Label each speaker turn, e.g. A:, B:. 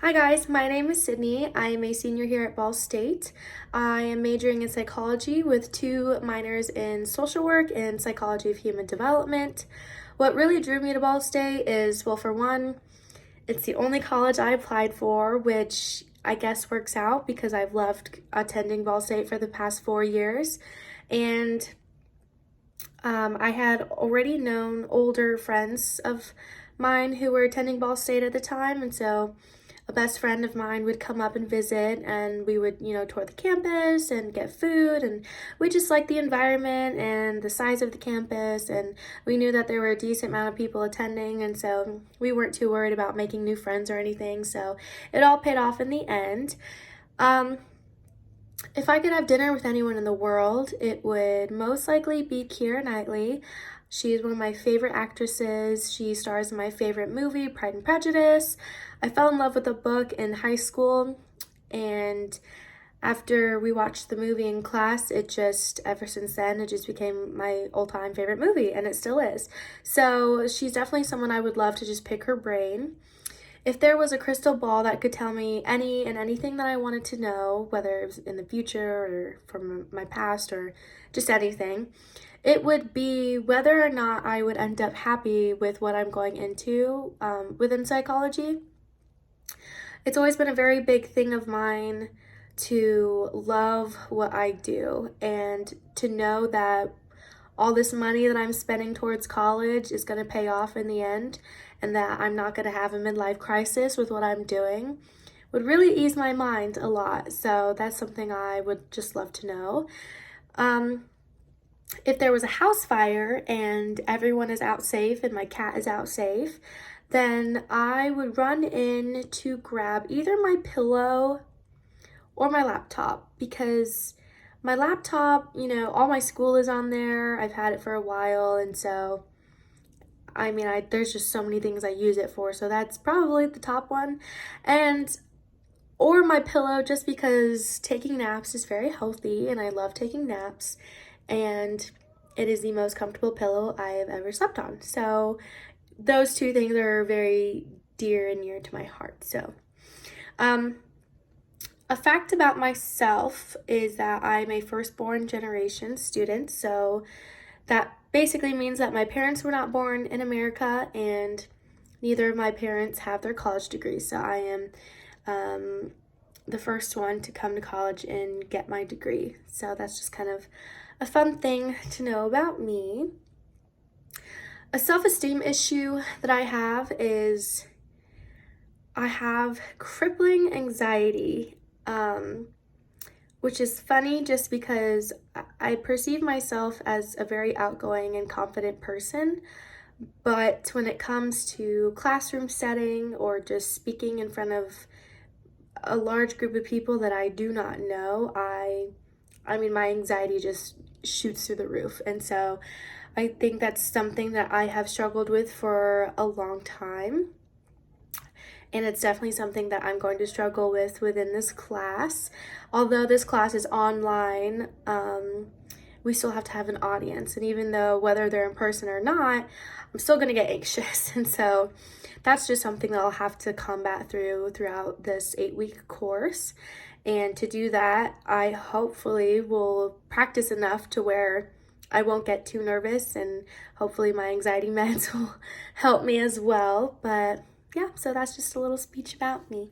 A: Hi guys, my name is Sydney. I am a senior here at Ball State. I am majoring in psychology with two minors in social work and psychology of human development. What really drew me to Ball State is, well, for one, it's the only college I applied for, which I guess works out because I've loved attending Ball State for the past 4 years. And I had already known older friends of mine who were attending Ball State at the time, and so a best friend of mine would come up and visit, and we would, tour the campus and get food, and we just liked the environment and the size of the campus, and we knew that there were a decent amount of people attending, and so we weren't too worried about making new friends or anything, so it all paid off in the end. Um, if I could have dinner with anyone in the world, it would most likely be Keira Knightley. She is one of my favorite actresses. She stars in my favorite movie, Pride and Prejudice. I fell in love with the book in high school, and after we watched the movie in class, ever since then, it just became my all-time favorite movie, and it still is. So she's definitely someone I would love to just pick her brain. If there was a crystal ball that could tell me any and anything that I wanted to know, whether it was in the future or from my past or just anything, it would be whether or not I would end up happy with what I'm going into within psychology. It's always been a very big thing of mine to love what I do and to know that all this money that I'm spending towards college is going to pay off in the end, and that I'm not going to have a midlife crisis with what I'm doing would really ease my mind a lot. So that's something I would just love to know. Um, if there was a house fire and everyone is out safe and my cat is out safe, then I would run in to grab either my pillow or my laptop, because my laptop, all my school is on there. I've had it for a while, and so there's just so many things I use it for, so that's probably the top one. And or my pillow, just because taking naps is very healthy and I love taking naps, and it is the most comfortable pillow I have ever slept on. So those two things are very dear and near to my heart. So a fact about myself is that I'm a firstborn generation student, so that basically means that my parents were not born in America, and neither of my parents have their college degrees. So I am the first one to come to college and get my degree. So that's just kind of a fun thing to know about me. A self-esteem issue that I have is I have crippling anxiety, which is funny just because I perceive myself as a very outgoing and confident person, but when it comes to classroom setting or just speaking in front of a large group of people that I do not know, my anxiety just shoots through the roof. And so I think that's something that I have struggled with for a long time. And it's definitely something that I'm going to struggle with within this class. Although this class is online, we still have to have an audience. And even though whether they're in person or not, I'm still going to get anxious. And so that's just something that I'll have to combat throughout this 8-week course. And to do that, I hopefully will practice enough to where I won't get too nervous, and hopefully my anxiety meds will help me as well. But yeah, so that's just a little speech about me.